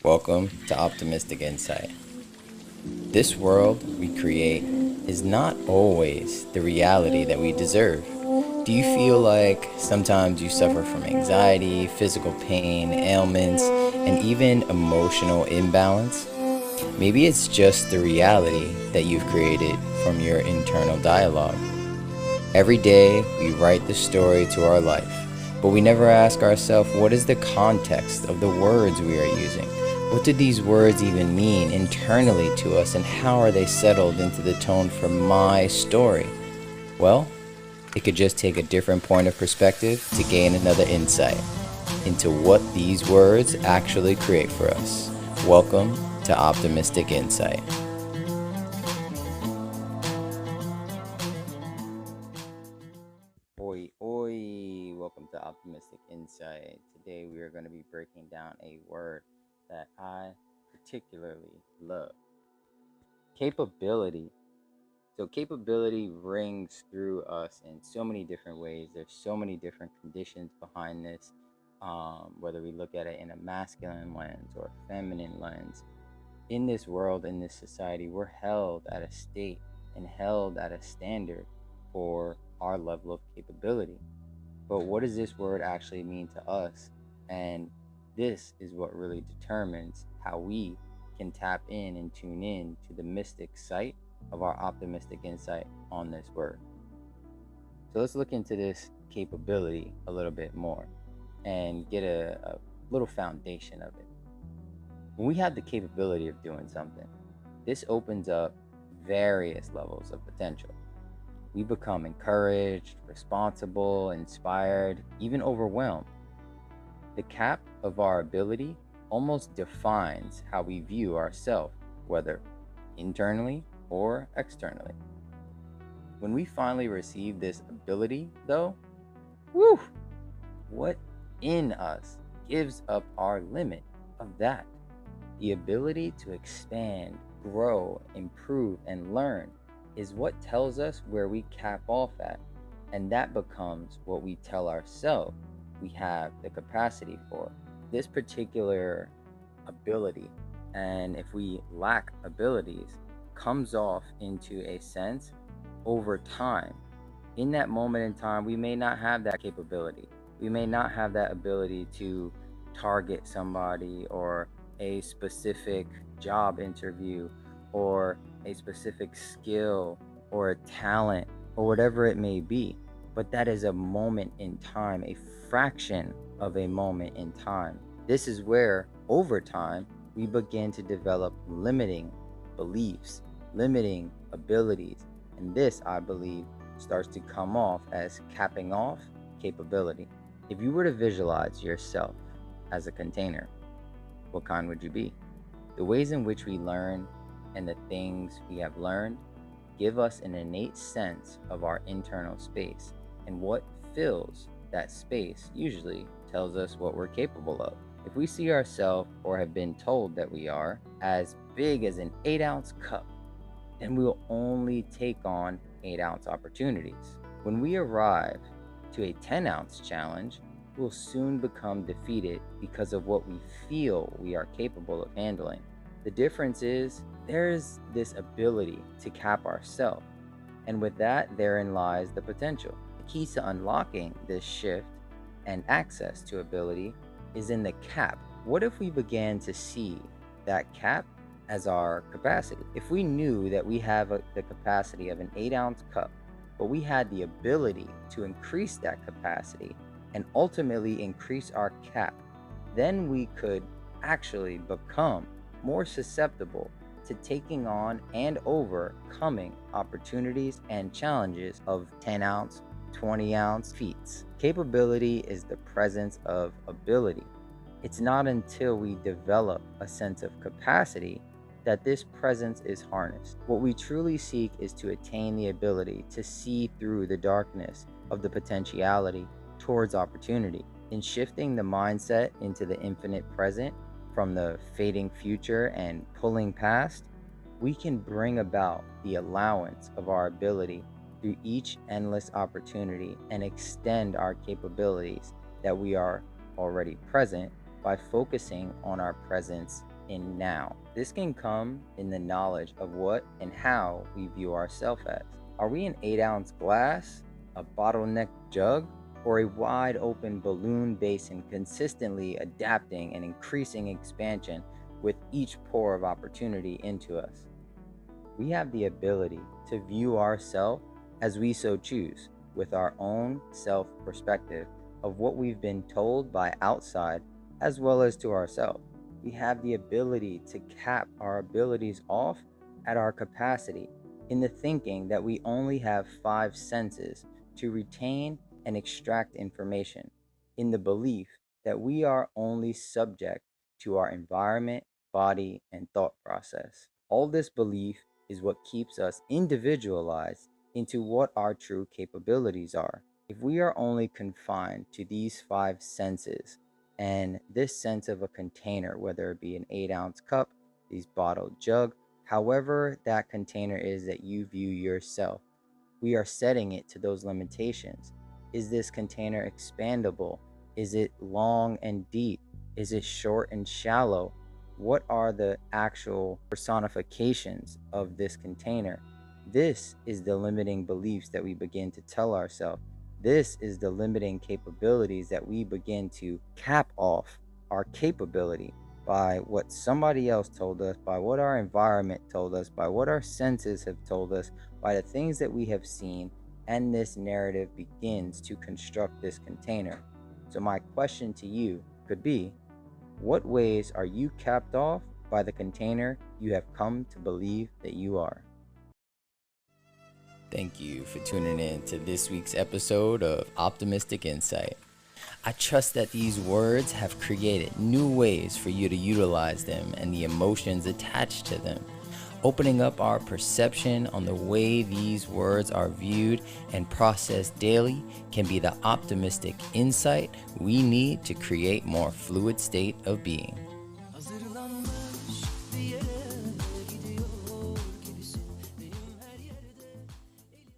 Welcome to Optimistic Insight. This world we create is not always the reality that we deserve. Do you feel like sometimes you suffer from anxiety, physical pain, ailments, and even emotional imbalance? Maybe it's just the reality that you've created from your internal dialogue. Every day we write the story to our life, but we never ask ourselves, what is the context of the words we are using? What do these words even mean internally to us, and how are they settled into the tone for my story? Well, it could just take a different point of perspective to gain another insight into what these words actually create for us. Welcome to Optimistic Insight. Oi, oi, welcome to Optimistic Insight. Today we are going to be breaking down a word that I particularly love, capability. So, capability rings through us in so many different ways. There's so many different conditions behind this, whether we look at it in a masculine lens or a feminine lens. In this world, in this society, we're held at a state and held at a standard for our level of capability. But what does this word actually mean to us? And this is what really determines how we can tap in and tune in to the mystic sight of our optimistic insight on this word. So let's look into this capability a little bit more and get a little foundation of it. When we have the capability of doing something, this opens up various levels of potential. We become encouraged, responsible, inspired, even overwhelmed. The cap of our ability almost defines how we view ourselves, whether internally or externally. When we finally receive this ability, though, whew, what in us gives up our limit of that? The ability to expand, grow, improve, and learn is what tells us where we cap off at, and that becomes what we tell ourselves we have the capacity for. This particular ability, and if we lack abilities, comes off into a sense over time. In that moment in time, we may not have that capability. We may not have that ability to target somebody or a specific job interview or a specific skill or a talent or whatever it may be. But that is a moment in time, a fraction of a moment in time. This is where, over time, we begin to develop limiting beliefs, limiting abilities. And this, I believe, starts to come off as capping off capability. If you were to visualize yourself as a container, what kind would you be? The ways in which we learn and the things we have learned give us an innate sense of our internal space, and what fills that space usually tells us what we're capable of. If we see ourselves, or have been told that we are, as big as an 8-ounce cup, then we'll only take on 8-ounce opportunities. When we arrive to a 10-ounce challenge, we'll soon become defeated because of what we feel we are capable of handling. The difference is there's this ability to cap ourselves, and with that, therein lies the potential. The key to unlocking this shift and access to ability is in the cap. What if we began to see that cap as our capacity? If we knew that we have the capacity of an 8-ounce cup, but we had the ability to increase that capacity and ultimately increase our cap, then we could actually become more susceptible to taking on and overcoming opportunities and challenges of 10-ounce, 20-ounce feats. Capability is the presence of ability. It's not until we develop a sense of capacity that this presence is harnessed. What we truly seek is to attain the ability to see through the darkness of the potentiality towards opportunity. In shifting the mindset into the infinite present from the fading future and pulling past, we can bring about the allowance of our ability through each endless opportunity and extend our capabilities that we are already present by focusing on our presence in now. This can come in the knowledge of what and how we view ourselves as. Are we an 8-ounce glass, a bottleneck jug, or a wide open balloon basin consistently adapting and increasing expansion with each pour of opportunity into us? We have the ability to view ourselves as we so choose, with our own self perspective of what we've been told by outside as well as to ourselves. We have the ability to cap our abilities off at our capacity in the thinking that we only have 5 senses to retain and extract information, in the belief that we are only subject to our environment, body, and thought process. All this belief is what keeps us individualized into what our true capabilities are. If we are only confined to these 5 senses and this sense of a container, whether it be an 8-ounce cup, these bottled jug, however that container is that you view yourself, we are setting it to those limitations. Is this container expandable? Is it long and deep? Is it short and shallow? What are the actual personifications of this container? This is the limiting beliefs that we begin to tell ourselves. This is the limiting capabilities that we begin to cap off our capability by what somebody else told us, by what our environment told us, by what our senses have told us, by the things that we have seen, and this narrative begins to construct this container. So, my question to you could be, what ways are you capped off by the container you have come to believe that you are? Thank you for tuning in to this week's episode of Optimistic Insight. I trust that these words have created new ways for you to utilize them and the emotions attached to them. Opening up our perception on the way these words are viewed and processed daily can be the optimistic insight we need to create more fluid state of being.